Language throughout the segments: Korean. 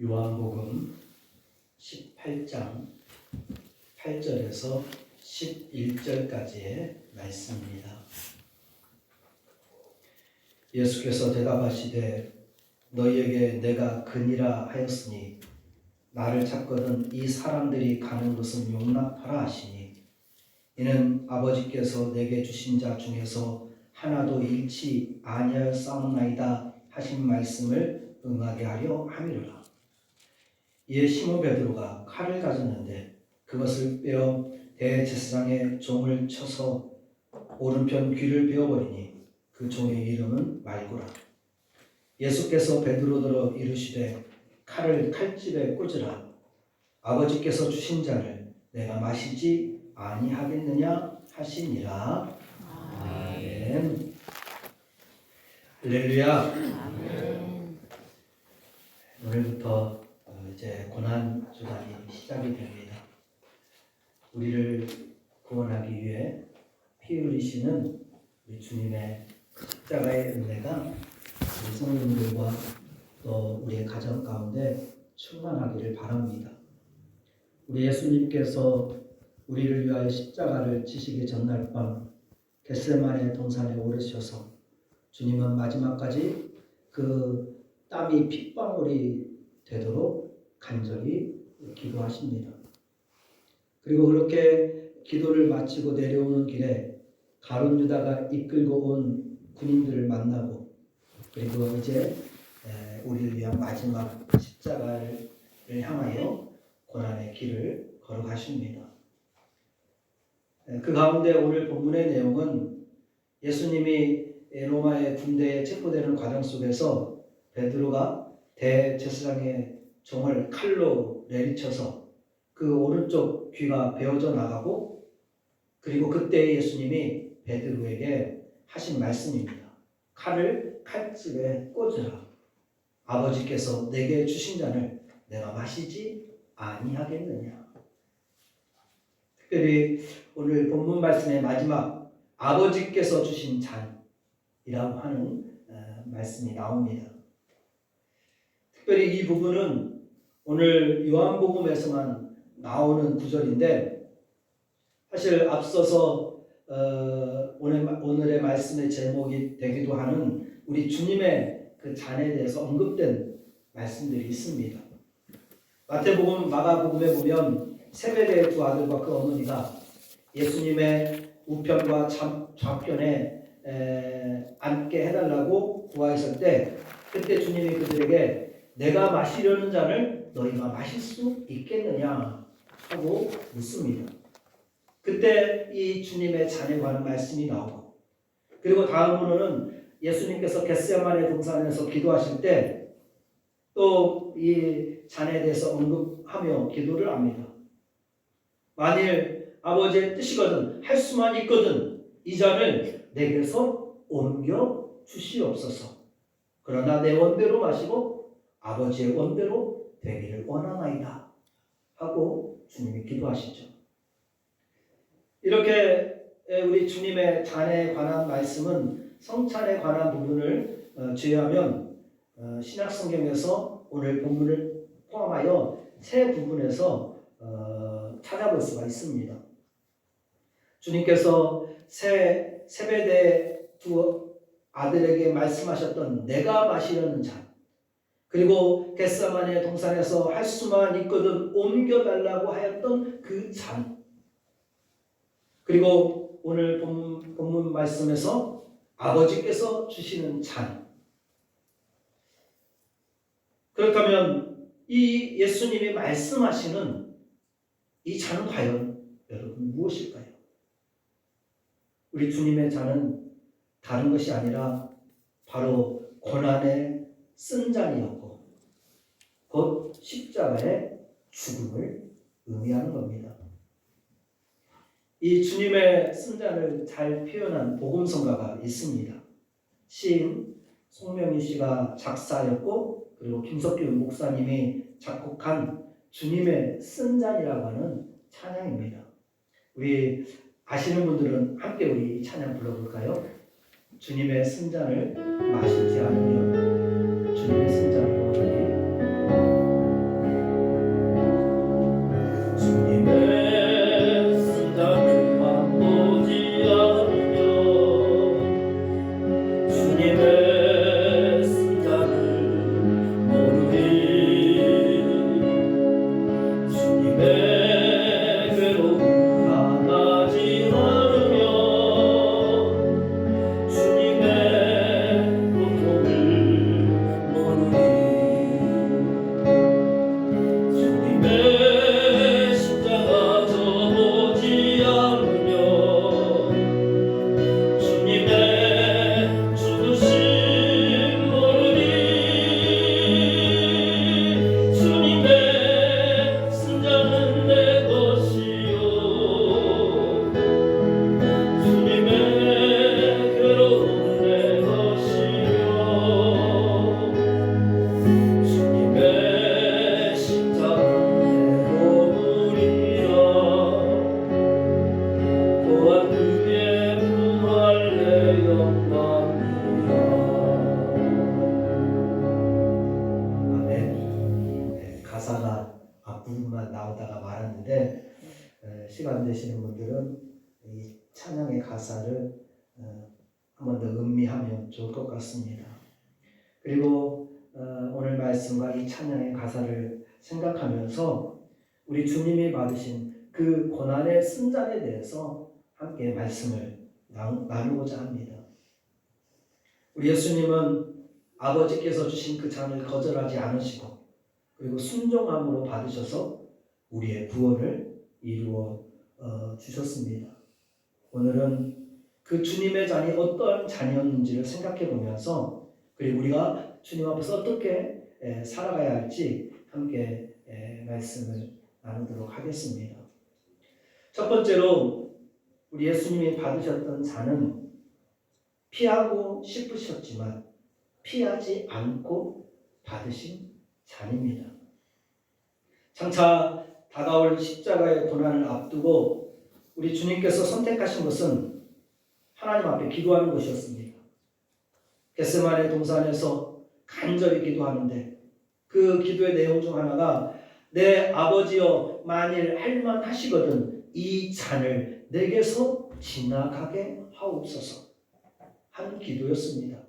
요한복음 18장 8절에서 11절까지의 말씀입니다. 예수께서 대답하시되 너희에게 내가 그니라 하였으니 나를 찾거든 이 사람들이 가는 것은 용납하라 하시니 이는 아버지께서 내게 주신 자 중에서 하나도 잃지 아니하였사옵나이다 하신 말씀을 응하게 하려 함이로라. 이에 시몬 베드로가 칼을 가졌는데 그것을 빼어 대제사장의 종을 쳐서 오른편 귀를 베어버리니 그 종의 이름은 말고라. 예수께서 베드로더러 이르시되 칼을 칼집에 꽂으라. 아버지께서 주신 잔을 내가 마시지 아니하겠느냐 하시니라. 아멘. 할렐루야. 오늘부터 이제 고난 주간이 시작이 됩니다. 우리를 구원하기 위해 피 흘리시는 우리 주님의 십자가의 은혜가 우리 성도님들과 또 우리의 가정 가운데 충만하기를 바랍니다. 우리 예수님께서 우리를 위하여 십자가를 지시기 전날 밤 겟세마네 동산에 오르셔서 주님은 마지막까지 그 땀이 핏방울이 되도록 간절히 기도하십니다. 그리고 그렇게 기도를 마치고 내려오는 길에 가룟 유다가 이끌고 온 군인들을 만나고 그리고 이제 우리를 위한 마지막 십자가를 향하여 고난의 길을 걸어가십니다. 그 가운데 오늘 본문의 내용은 예수님이 로마의 군대에 체포되는 과정 속에서 베드로가 대제사장의 종을 칼로 내리쳐서 그 오른쪽 귀가 베어져 나가고 그리고 그때 예수님이 베드로에게 하신 말씀입니다. 칼을 칼집에 꽂으라. 아버지께서 내게 주신 잔을 내가 마시지 아니하겠느냐. 특별히 오늘 본문 말씀의 마지막 아버지께서 주신 잔이라고 하는 말씀이 나옵니다. 특별히 이 부분은 오늘 요한복음에서만 나오는 구절인데 사실 앞서서 오늘의 말씀의 제목이 되기도 하는 우리 주님의 그 잔에 대해서 언급된 말씀들이 있습니다. 마태복음, 마가복음에 보면 세베대의 두 아들과 그 어머니가 예수님의 우편과 좌편에 앉게 해달라고 구하였을 때 그때 주님이 그들에게 내가 마시려는 잔을 너희가 마실 수 있겠느냐 하고 묻습니다. 그때 이 주님의 잔에 관한 말씀이 나오고 그리고 다음으로는 예수님께서 겟세마네 동산에서 기도하실 때 또 이 잔에 대해서 언급하며 기도를 합니다. 만일 아버지의 뜻이거든 할 수만 있거든 이 잔을 내게서 옮겨 주시옵소서. 그러나 내 원대로 마시고 아버지의 원대로 되기를 원하나이다 하고 주님이 기도하시죠. 이렇게 우리 주님의 잔에 관한 말씀은 성찬에 관한 부분을 제외하면 신약성경에서 오늘 본문을 포함하여 세 부분에서 찾아볼 수가 있습니다. 주님께서 세베대 두 아들에게 말씀하셨던 내가 마시려는 잔 그리고 겟세마네 동산에서 할 수만 있거든 옮겨달라고 하였던 그 잔 그리고 오늘 본문 말씀에서 아버지께서 주시는 잔 그렇다면 이 예수님이 말씀하시는 이 잔은 과연 여러분 무엇일까요? 우리 주님의 잔은 다른 것이 아니라 바로 고난의 쓴 잔이었고 곧 십자가의 죽음을 의미하는 겁니다. 이 주님의 쓴 잔을 잘 표현한 복음성가가 있습니다. 시인 송명희 씨가 작사하였고 그리고 김석균 목사님이 작곡한 주님의 쓴 잔이라고 하는 찬양입니다. 우리 아시는 분들은 함께 우리 찬양 불러볼까요? 주님의 쓴 잔을 마시지 않으면 주님의 쓴 잔을 먹으니 가사가 앞부분만 나오다가 말았는데 시간 되시는 분들은 이 찬양의 가사를 한 번 더 음미하면 좋을 것 같습니다. 그리고 오늘 말씀과 이 찬양의 가사를 생각하면서 우리 주님이 받으신 그 고난의 승잔에 대해서 함께 말씀을 나누고자 합니다. 우리 예수님은 아버지께서 주신 그 잔을 거절하지 않으시고 그리고 순종함으로 받으셔서 우리의 구원을 이루어 주셨습니다. 오늘은 그 주님의 잔이 어떠한 잔이었는지를 생각해 보면서 그리고 우리가 주님 앞에서 어떻게 살아가야 할지 함께 말씀을 나누도록 하겠습니다. 첫 번째로 우리 예수님이 받으셨던 잔은 피하고 싶으셨지만 피하지 않고 받으신 잔입니다. 장차 다가올 십자가의 고난을 앞두고 우리 주님께서 선택하신 것은 하나님 앞에 기도하는 것이었습니다. 겟세마네 동산에서 간절히 기도하는데 그 기도의 내용 중 하나가 내 아버지여 만일 할만하시거든 이 잔을 내게서 지나가게 하옵소서 한 기도였습니다.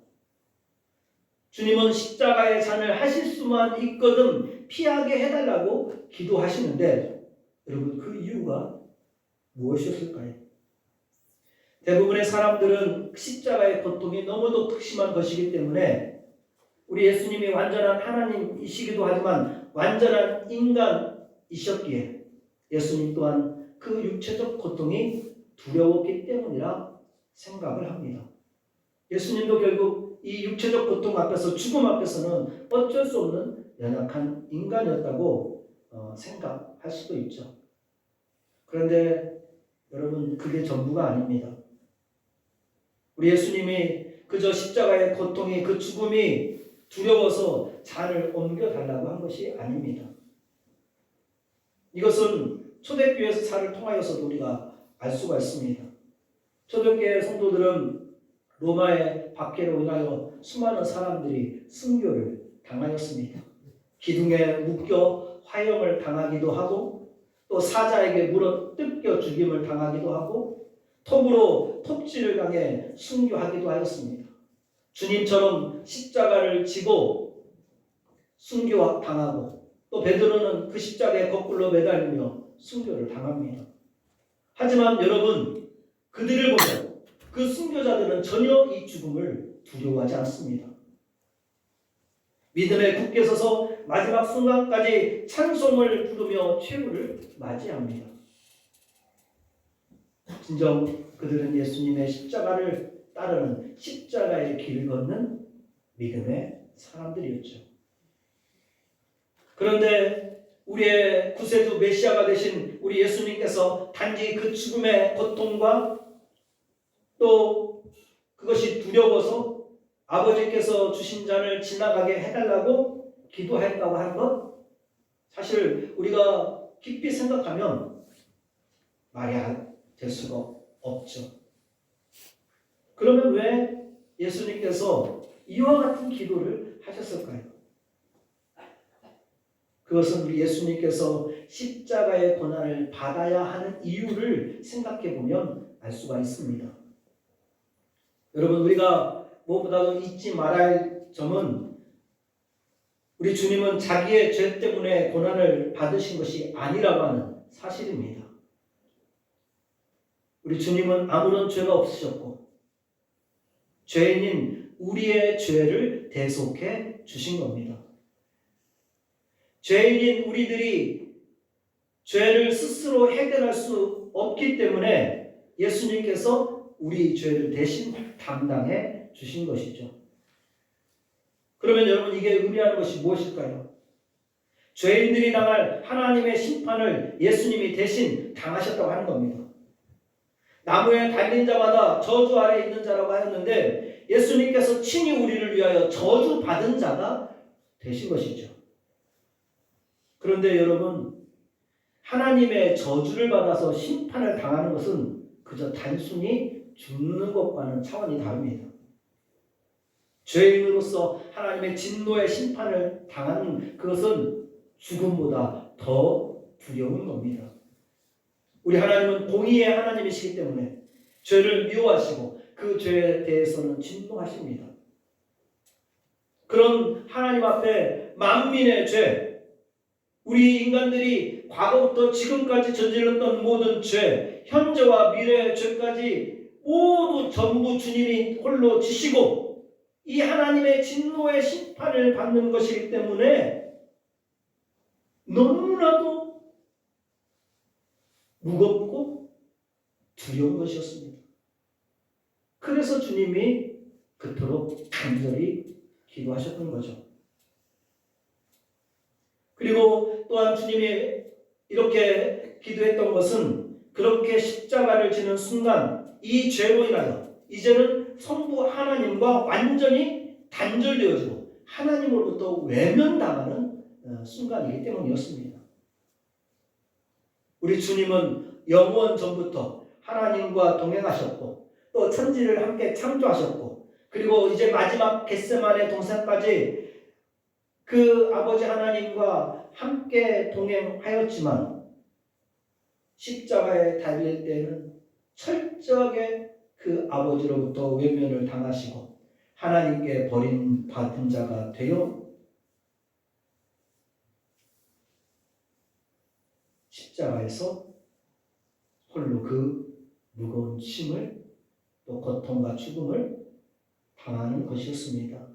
주님은 십자가의 잔을 하실 수만 있거든 피하게 해달라고 기도하시는데 여러분 그 이유가 무엇이었을까요? 대부분의 사람들은 십자가의 고통이 너무도 극심한 것이기 때문에 우리 예수님이 완전한 하나님이시기도 하지만 완전한 인간이셨기에 예수님 또한 그 육체적 고통이 두려웠기 때문이라 생각을 합니다. 예수님도 결국 이 육체적 고통 앞에서 죽음 앞에서는 어쩔 수 없는 연약한 인간이었다고 생각할 수도 있죠. 그런데 여러분 그게 전부가 아닙니다. 우리 예수님이 그저 십자가의 고통이 그 죽음이 두려워서 잔을 옮겨달라고 한 것이 아닙니다. 이것은 초대교회 사를 통하여서도 우리가 알 수가 있습니다. 초대교회 성도들은 로마의 박해로 인하여 수많은 사람들이 순교를 당하였습니다. 기둥에 묶여 화형을 당하기도 하고 또 사자에게 물어 뜯겨 죽임을 당하기도 하고 톱으로 톱질을 당해 순교하기도 하였습니다. 주님처럼 십자가를 지고 순교당하고 또 베드로는 그 십자가에 거꾸로 매달리며 순교를 당합니다. 하지만 여러분 그들을 보면 그 순교자들은 전혀 이 죽음을 두려워하지 않습니다. 믿음에 굳게 서서 마지막 순간까지 찬송을 부르며 최후를 맞이합니다. 진정 그들은 예수님의 십자가를 따르는 십자가의 길을 걷는 믿음의 사람들이었죠. 그런데 우리의 구세주 메시아가 되신 우리 예수님께서 단지 그 죽음의 고통과 또 그것이 두려워서 아버지께서 주신 잔을 지나가게 해달라고 기도했다고 하는 것 사실 우리가 깊이 생각하면 말이 될 수가 없죠. 그러면 왜 예수님께서 이와 같은 기도를 하셨을까요? 그것은 우리 예수님께서 십자가의 고난을 받아야 하는 이유를 생각해 보면 알 수가 있습니다. 여러분 우리가 무엇보다도 잊지 말아야 할 점은 우리 주님은 자기의 죄 때문에 고난을 받으신 것이 아니라고 하는 사실입니다. 우리 주님은 아무런 죄가 없으셨고 죄인인 우리의 죄를 대속해 주신 겁니다. 죄인인 우리들이 죄를 스스로 해결할 수 없기 때문에 예수님께서 우리 죄를 대신 담당해 주신 것이죠. 그러면 여러분 이게 의미하는 것이 무엇일까요? 죄인들이 당할 하나님의 심판을 예수님이 대신 당하셨다고 하는 겁니다. 나무에 달린 자마다 저주 아래 있는 자라고 하였는데 예수님께서 친히 우리를 위하여 저주받은 자가 되신 것이죠. 그런데 여러분 하나님의 저주를 받아서 심판을 당하는 것은 그저 단순히 죽는 것과는 차원이 다릅니다. 죄인으로서 하나님의 진노의 심판을 당하는 그것은 죽음보다 더 두려운 겁니다. 우리 하나님은 공의의 하나님이시기 때문에 죄를 미워하시고 그 죄에 대해서는 진노하십니다. 그런 하나님 앞에 만민의 죄, 우리 인간들이 과거부터 지금까지 저질렀던 모든 죄, 현재와 미래의 죄까지 모두 전부 주님이 홀로 지시고 이 하나님의 진노의 심판을 받는 것이기 때문에 너무나도 무겁고 두려운 것이었습니다. 그래서 주님이 그토록 간절히 기도하셨던 거죠. 그리고 또한 주님이 이렇게 기도했던 것은 그렇게 십자가를 지는 순간 이 죄로 인하여 이제는 성부 하나님과 완전히 단절되어지고 하나님으로부터 외면당하는 순간이기 때문이었습니다. 우리 주님은 영원 전부터 하나님과 동행하셨고 또 천지를 함께 창조하셨고 그리고 이제 마지막 겟세마네 동산까지 그 아버지 하나님과 함께 동행하였지만 십자가에 달릴 때는 철저하게 그 아버지로부터 외면을 당하시고 하나님께 버림받은 자가 되어 십자가에서 홀로 그 무거운 짐을 또 고통과 죽음을 당하는 것이었습니다.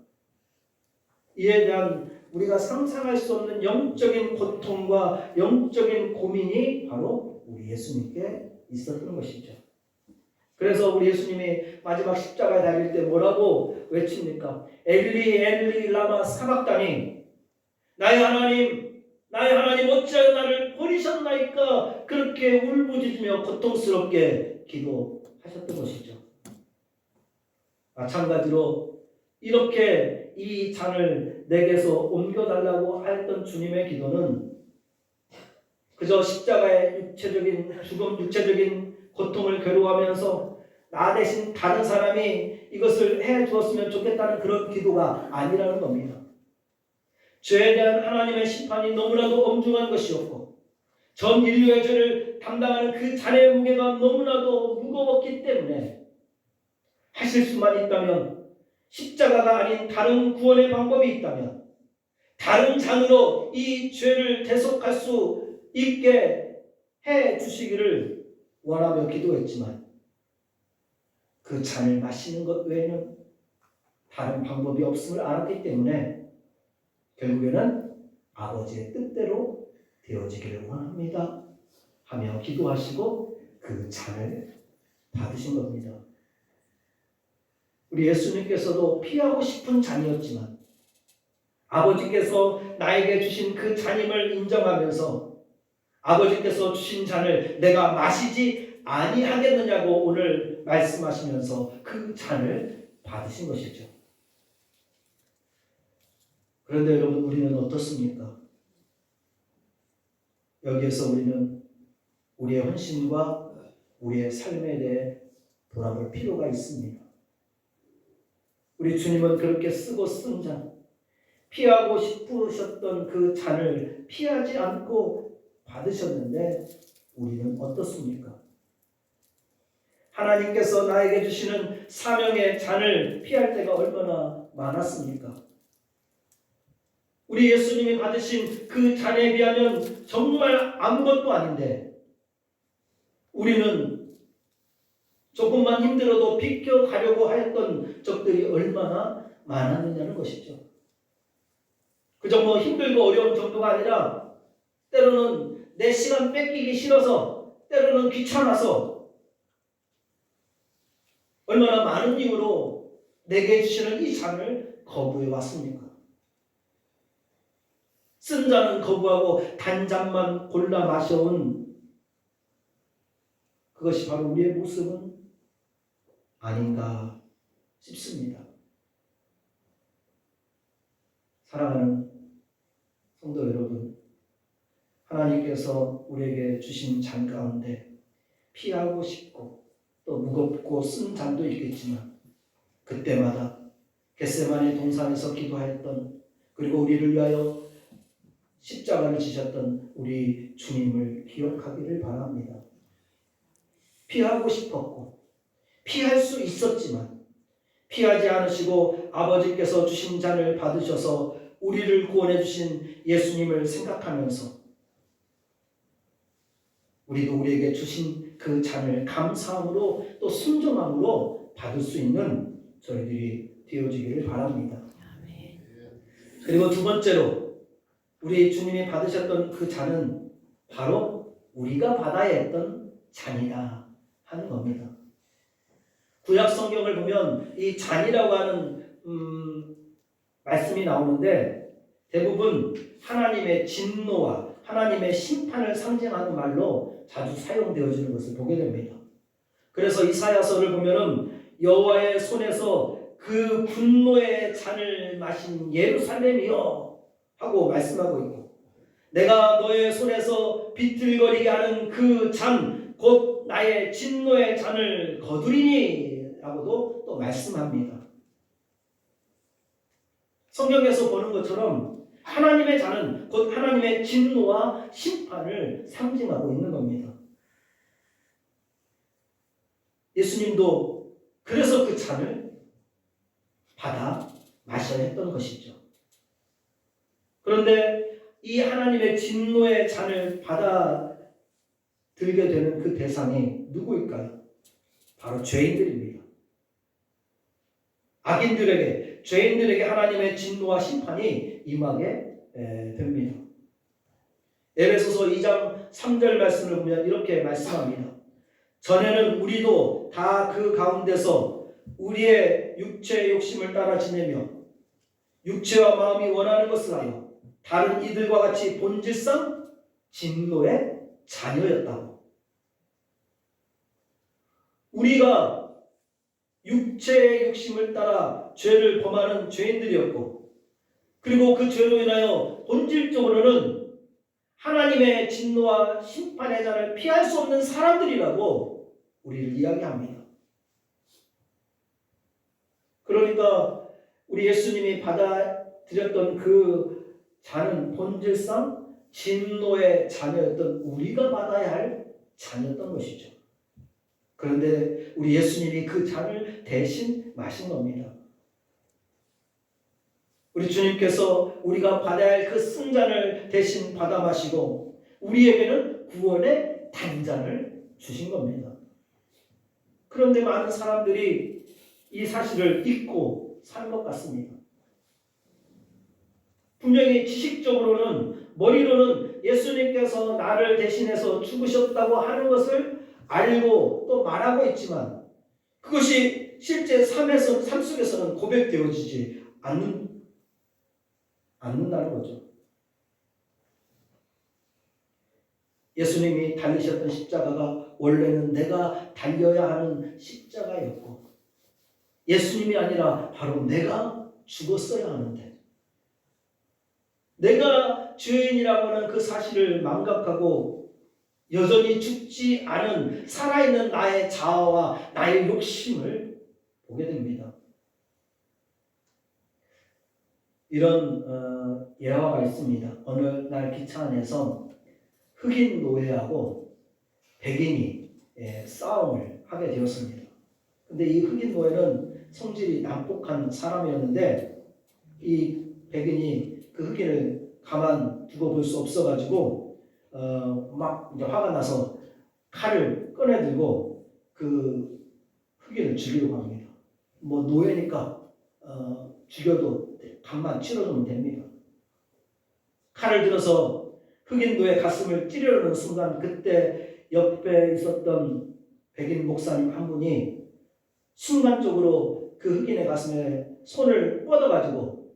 이에 대한 우리가 상상할 수 없는 영적인 고통과 영적인 고민이 바로 우리 예수님께 있었던 것이죠. 그래서 우리 예수님이 마지막 십자가에 달릴 때 뭐라고 외칩니까? 엘리 엘리 라마 사박다니, 나의 하나님 어찌하여 나를 버리셨나이까, 그렇게 울부짖으며 고통스럽게 기도하셨던 것이죠. 마찬가지로 이렇게 이 잔을 내게서 옮겨달라고 하였던 주님의 기도는 그저 십자가의 육체적인 죽음, 육체적인 고통을 괴로워하면서 나 대신 다른 사람이 이것을 해 주었으면 좋겠다는 그런 기도가 아니라는 겁니다. 죄에 대한 하나님의 심판이 너무나도 엄중한 것이었고 전 인류의 죄를 담당하는 그 잔의 무게가 너무나도 무거웠기 때문에 하실 수만 있다면, 십자가가 아닌 다른 구원의 방법이 있다면 다른 잔으로 이 죄를 대속할 수 있게 해 주시기를 원하며 기도했지만 그 잔을 마시는 것 외에는 다른 방법이 없음을 알았기 때문에 결국에는 아버지의 뜻대로 되어지기를 원합니다 하며 기도하시고 그 잔을 받으신 겁니다. 우리 예수님께서도 피하고 싶은 잔이었지만 아버지께서 나에게 주신 그 잔임을 인정하면서 아버지께서 주신 잔을 내가 마시지 아니하겠느냐고 오늘 말씀하시면서 그 잔을 받으신 것이죠. 그런데 여러분, 우리는 어떻습니까? 여기에서 우리는 우리의 헌신과 우리의 삶에 대해 돌아볼 필요가 있습니다. 우리 주님은 그렇게 쓰고 쓴 잔, 피하고 싶으셨던 그 잔을 피하지 않고 받으셨는데 우리는 어떻습니까? 하나님께서 나에게 주시는 사명의 잔을 피할 때가 얼마나 많았습니까? 우리 예수님이 받으신 그 잔에 비하면 정말 아무것도 아닌데 우리는 조금만 힘들어도 비켜가려고 하였던 적들이 얼마나 많았느냐는 것이죠. 그저 힘들고 어려운 정도가 아니라 때로는 내 시간 뺏기기 싫어서, 때로는 귀찮아서 얼마나 많은 이유로 내게 주시는 이 잔을 거부해 왔습니까? 쓴 잔은 거부하고 단 잔만 골라 마셔온 그것이 바로 우리의 모습은 아닌가 싶습니다. 사랑하는 성도 여러분, 하나님께서 우리에게 주신 잔 가운데 피하고 싶고 또 무겁고 쓴 잔도 있겠지만 그때마다 겟세마네 동산에서 기도하였던, 그리고 우리를 위하여 십자가를 지셨던 우리 주님을 기억하기를 바랍니다. 피하고 싶었고 피할 수 있었지만 피하지 않으시고 아버지께서 주신 잔을 받으셔서 우리를 구원해 주신 예수님을 생각하면서 우리도 우리에게 주신 그 잔을 감사함으로 또 순종함으로 받을 수 있는 저희들이 되어지기를 바랍니다. 그리고 두 번째로 우리 주님이 받으셨던 그 잔은 바로 우리가 받아야 했던 잔이다 하는 겁니다. 구약 성경을 보면 이 잔이라고 하는 말씀이 나오는데 대부분 하나님의 진노와 하나님의 심판을 상징하는 말로 자주 사용되어지는 것을 보게 됩니다. 그래서 이사야서를 보면은 여호와의 손에서 그 분노의 잔을 마신 예루살렘이여 하고 말씀하고 있고, 내가 너의 손에서 비틀거리게 하는 그 잔, 곧 나의 진노의 잔을 거두리니 라고도 또 말씀합니다. 성경에서 보는 것처럼 하나님의 잔은 곧 하나님의 진노와 심판을 상징하고 있는 겁니다. 예수님도 그래서 그 잔을 받아 마셔야 했던 것이죠. 그런데 이 하나님의 진노의 잔을 받아 들게 되는 그 대상이 누구일까요? 바로 죄인들입니다. 악인들에게, 죄인들에게 하나님의 진노와 심판이 임하게 됩니다. 에베소서 2장 3절 말씀을 보면 이렇게 말씀합니다. 전에는 우리도 다 그 가운데서 우리의 육체의 욕심을 따라 지내며 육체와 마음이 원하는 것을 하여 다른 이들과 같이 본질상 진노의 자녀였다고. 우리가 육체의 욕심을 따라 죄를 범하는 죄인들이었고, 그리고 그 죄로 인하여 본질적으로는 하나님의 진노와 심판의 잔을 피할 수 없는 사람들이라고 우리를 이야기합니다. 그러니까 우리 예수님이 받아들였던 그 잔은 본질상 진노의 자녀였던 우리가 받아야 할 잔이었던 것이죠. 그런데 우리 예수님이 그 잔을 대신 마신 겁니다. 우리 주님께서 우리가 받아야 할 그 쓴잔을 대신 받아 마시고 우리에게는 구원의 단잔을 주신 겁니다. 그런데 많은 사람들이 이 사실을 잊고 사는 것 같습니다. 분명히 지식적으로는, 머리로는 예수님께서 나를 대신해서 죽으셨다고 하는 것을 알고 또 말하고 있지만 그것이 실제 삶 속에서는 고백되어지지 않는다는 거죠. 예수님이 달리셨던 십자가가 원래는 내가 달려야 하는 십자가였고 예수님이 아니라 바로 내가 죽었어야 하는데, 내가 죄인이라고 하는 그 사실을 망각하고 여전히 죽지 않은 살아있는 나의 자아와 나의 욕심을 보게 됩니다. 이런 예화가 있습니다. 어느 날 기차 안에서 흑인 노예하고 백인이 싸움을 하게 되었습니다. 근데 이 흑인 노예는 성질이 난폭한 사람이었는데 이 백인이 그 흑인을 가만 두고 볼 수 없어가지고 막 이제 화가 나서 칼을 꺼내들고 그 흑인을 죽이려고 합니다. 뭐 노예니까 죽여도 간만 치러주면 됩니다. 칼을 들어서 흑인 노예 가슴을 찌르려는 순간 그때 옆에 있었던 백인 목사님 한 분이 순간적으로 그 흑인의 가슴에 손을 뻗어가지고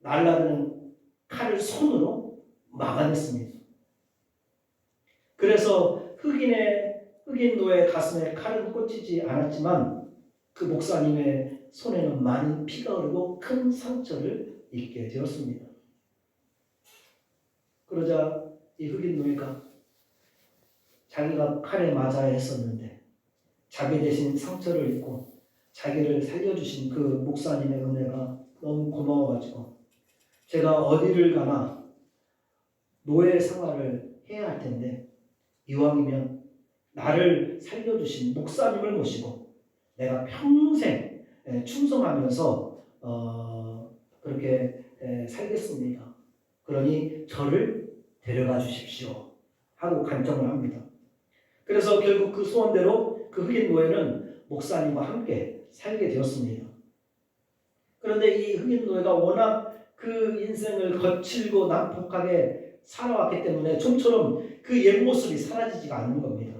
날라드는 칼을 손으로 막아냈습니다. 그래서 흑인 노예 가슴에 칼은 꽂히지 않았지만 그 목사님의 손에는 많은 피가 흐르고 큰 상처를 입게 되었습니다. 그러자 이 흑인 노예가 자기가 칼에 맞아야 했었는데 자기 대신 상처를 입고 자기를 살려주신 그 목사님의 은혜가 너무 고마워가지고 제가 어디를 가나 노예 생활을 해야 할 텐데 이왕이면 나를 살려주신 목사님을 모시고 내가 평생 충성하면서 그렇게 살겠습니다. 그러니 저를 데려가 주십시오 하고 간청을 합니다. 그래서 결국 그 소원대로 그 흑인 노예는 목사님과 함께 살게 되었습니다. 그런데 이 흑인 노예가 워낙 그 인생을 거칠고 난폭하게 살아왔기 때문에 좀처럼 그 옛 모습이 사라지지가 않는 겁니다.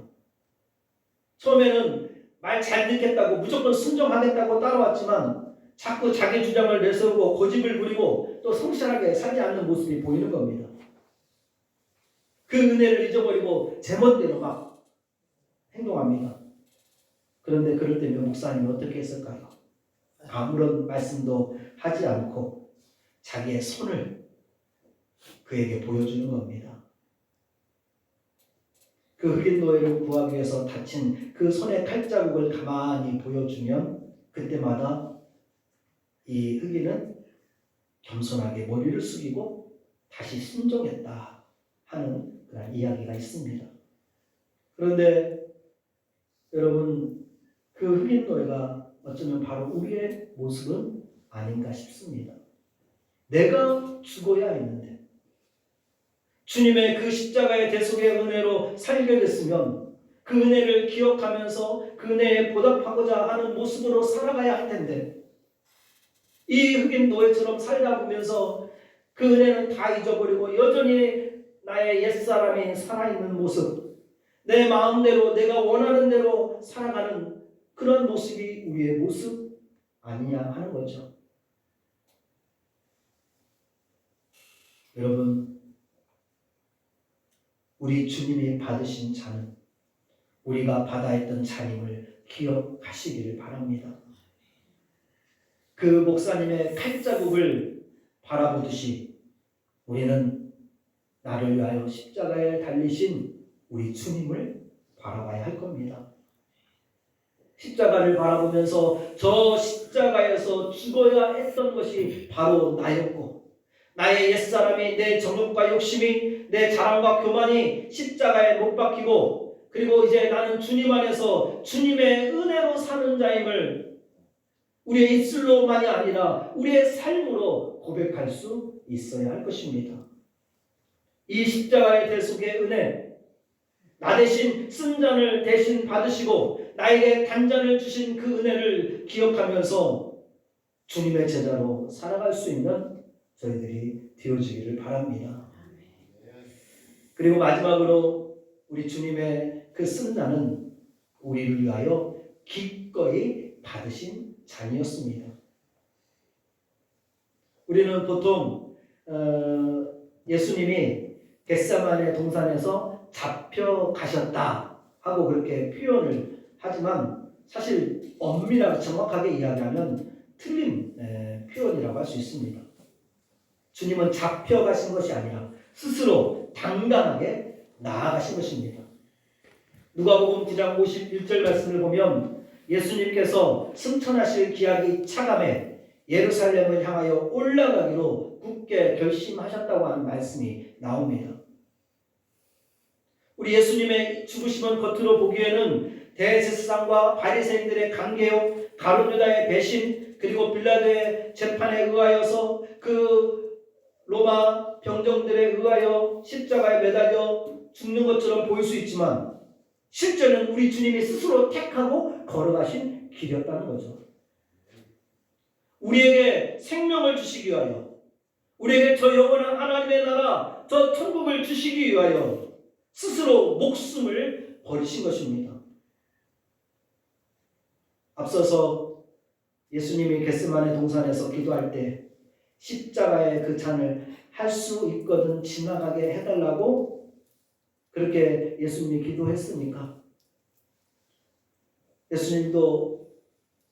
처음에는 말 잘 듣겠다고 무조건 순종하겠다고 따라왔지만 자꾸 자기 주장을 내세우고 고집을 부리고 또 성실하게 살지 않는 모습이 보이는 겁니다. 그 은혜를 잊어버리고 제멋대로 막 행동합니다. 그런데 그럴 때면 목사님이 어떻게 했을까요? 아무런 말씀도 하지 않고 자기의 손을 그에게 보여주는 겁니다. 그 흑인 노예를 구하기 위해서 다친 그 손의 칼자국을 가만히 보여주면 그때마다 이 흑인은 겸손하게 머리를 숙이고 다시 순종했다 하는 그런 이야기가 있습니다. 그런데 여러분, 그 흑인 노예가 어쩌면 바로 우리의 모습은 아닌가 싶습니다. 내가 죽어야 했는데 주님의 그 십자가의 대속의 은혜로 살게 됐으면 그 은혜를 기억하면서 그 은혜에 보답하고자 하는 모습으로 살아가야 할 텐데 이 흑인 노예처럼 살다 보면서 그 은혜는 다 잊어버리고 여전히 나의 옛사람이 살아있는 모습, 내 마음대로 내가 원하는 대로 살아가는 그런 모습이 우리의 모습 아니냐 하는 거죠. 여러분, 우리 주님이 받으신 잔은 우리가 받아야 했던 잔임을 기억하시기를 바랍니다. 그 목사님의 칼자국을 바라보듯이 우리는 나를 위하여 십자가에 달리신 우리 주님을 바라봐야 할 겁니다. 십자가를 바라보면서 저 십자가에서 죽어야 했던 것이 바로 나였고 나의 옛사람이 내 정욕과 욕심이 내 자랑과 교만이 십자가에 못 박히고 그리고 이제 나는 주님 안에서 주님의 은혜로 사는 자임을 우리의 입술로만이 아니라 우리의 삶으로 고백할 수 있어야 할 것입니다. 이 십자가의 대속의 은혜, 나 대신 쓴 잔을 대신 받으시고 나에게 단잔을 주신 그 은혜를 기억하면서 주님의 제자로 살아갈 수 있는 저희들이 되어지기를 바랍니다. 그리고 마지막으로 우리 주님의 그 쓴 잔은 우리를 위하여 기꺼이 받으신 잔이었습니다. 우리는 보통 예수님이 겟세마네 동산에서 잡혀가셨다 하고 그렇게 표현을 하지만 사실 엄밀하게 정확하게 이야기하면 틀린 표현이라고 할 수 있습니다. 주님은 잡혀가신 것이 아니라 스스로 당당하게 나아가신 것입니다. 누가복음 9장 51절 말씀을 보면 예수님께서 승천하실 기약이 차감해 예루살렘을 향하여 올라가기로 굳게 결심하셨다고 하는 말씀이 나옵니다. 우리 예수님의 죽으심은 겉으로 보기에는 대제사장과 바리새인들의 강개요, 가룟 유다의 배신, 그리고 빌라도의 재판에 의하여서 그 로마 병정들에 의하여 십자가에 매달려 죽는 것처럼 보일 수 있지만 실제는 우리 주님이 스스로 택하고 걸어가신 길이었다는 거죠. 우리에게 생명을 주시기 위하여, 우리에게 저 영원한 하나님의 나라, 저 천국을 주시기 위하여 스스로 목숨을 버리신 것입니다. 앞서서 예수님이 겟세마네 동산에서 기도할 때 십자가의 그 잔을 할 수 있거든 지나가게 해달라고 그렇게 예수님이 기도했으니까 예수님도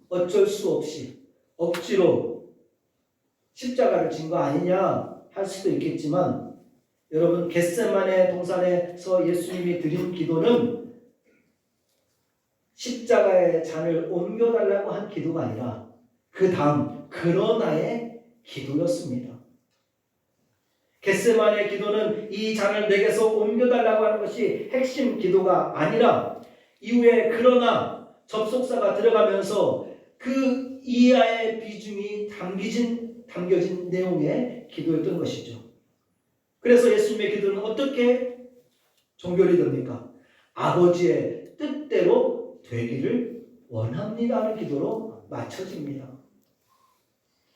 어쩔 수 없이 억지로 십자가를 진 거 아니냐 할 수도 있겠지만 여러분 겟세마네 동산에서 예수님이 드린 기도는 십자가의 잔을 옮겨달라고 한 기도가 아니라 그 다음 그러나의 기도였습니다. 겟세마네 기도는 이 잔을 내게서 옮겨달라고 하는 것이 핵심 기도가 아니라 이후에 그러나 접속사가 들어가면서 그 이하의 비중이 담겨진 내용의 기도였던 것이죠. 그래서 예수님의 기도는 어떻게 종결이 됩니까? 아버지의 뜻대로 되기를 원합니다 하는 기도로 맞춰집니다.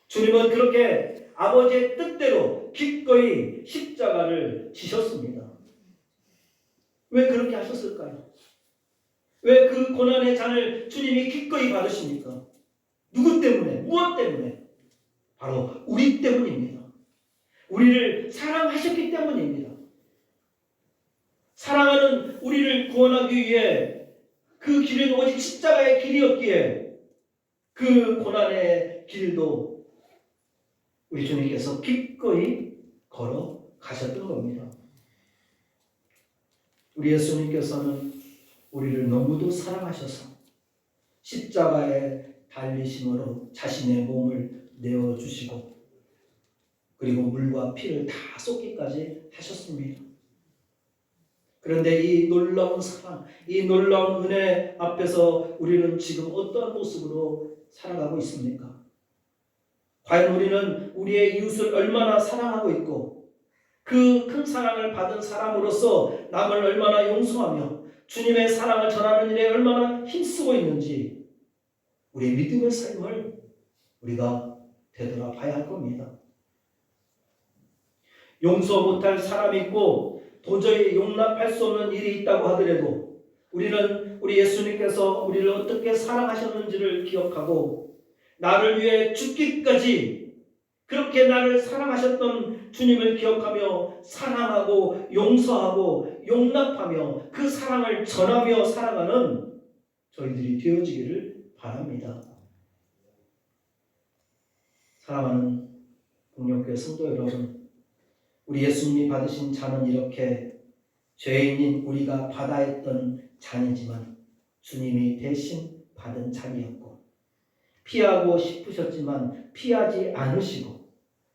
주님은 그렇게 아버지의 뜻대로 기꺼이 십자가를 지셨습니다. 왜 그렇게 하셨을까요? 왜 그 고난의 잔을 주님이 기꺼이 받으십니까? 누구 때문에? 무엇 때문에? 바로 우리 때문입니다. 우리를 사랑하셨기 때문입니다. 사랑하는 우리를 구원하기 위해 그 길은 오직 십자가의 길이었기에 그 고난의 길도 우리 주님께서 기꺼이 걸어가셨던 겁니다. 우리 예수님께서는 우리를 너무도 사랑하셔서 십자가에 달리심으로 자신의 몸을 내어주시고 그리고 물과 피를 다 쏟기까지 하셨습니다. 그런데 이 놀라운 사랑, 이 놀라운 은혜 앞에서 우리는 지금 어떠한 모습으로 살아가고 있습니까? 과연 우리는 우리의 이웃을 얼마나 사랑하고 있고 그 큰 사랑을 받은 사람으로서 남을 얼마나 용서하며 주님의 사랑을 전하는 일에 얼마나 힘쓰고 있는지 우리의 믿음의 삶을 우리가 되돌아봐야 할 겁니다. 용서 못할 사람이 있고 도저히 용납할 수 없는 일이 있다고 하더라도 우리는 우리 예수님께서 우리를 어떻게 사랑하셨는지를 기억하고 나를 위해 죽기까지 그렇게 나를 사랑하셨던 주님을 기억하며 사랑하고 용서하고 용납하며 그 사랑을 전하며 살아가는 저희들이 되어지기를 바랍니다. 사랑하는 동력교회 성도 여러분, 우리 예수님이 받으신 잔은 이렇게 죄인인 우리가 받아야 했던 잔이지만 주님이 대신 받은 잔이었고 피하고 싶으셨지만 피하지 않으시고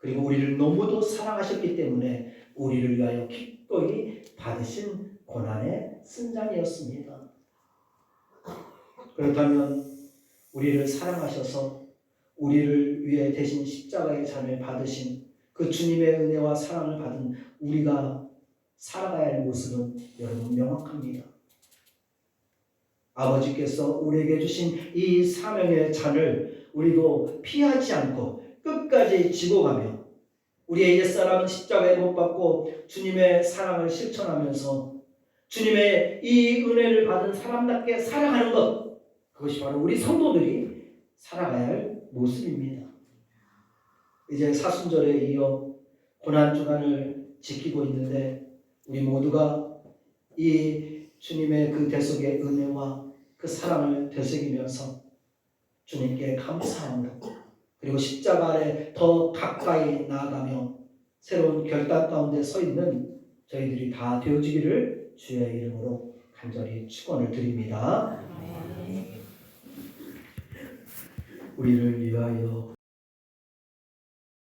그리고 우리를 너무도 사랑하셨기 때문에 우리를 위하여 기꺼이 받으신 고난의 쓴잔이었습니다. 그렇다면 우리를 사랑하셔서 우리를 위해 대신 십자가의 잔을 받으신 그 주님의 은혜와 사랑을 받은 우리가 살아가야 할 모습은 여러분 명확합니다. 아버지께서 우리에게 주신 이 사명의 잔을 우리도 피하지 않고 끝까지 지고 가며 우리의 옛사람은 십자가에 못 박고 주님의 사랑을 실천하면서 주님의 이 은혜를 받은 사람답게 살아가는 것, 그것이 바로 우리 성도들이 살아가야 할 모습입니다. 이제 사순절에 이어 고난주간을 지키고 있는데 우리 모두가 이 주님의 그 대속의 은혜와 그 사랑을 되새기면서 주님께 감사함으로 그리고 십자가 아래 더 가까이 나아가며 새로운 결단 가운데 서 있는 저희들이 다 되어지기를 주의 이름으로 간절히 축원을 드립니다. 우리를 위하여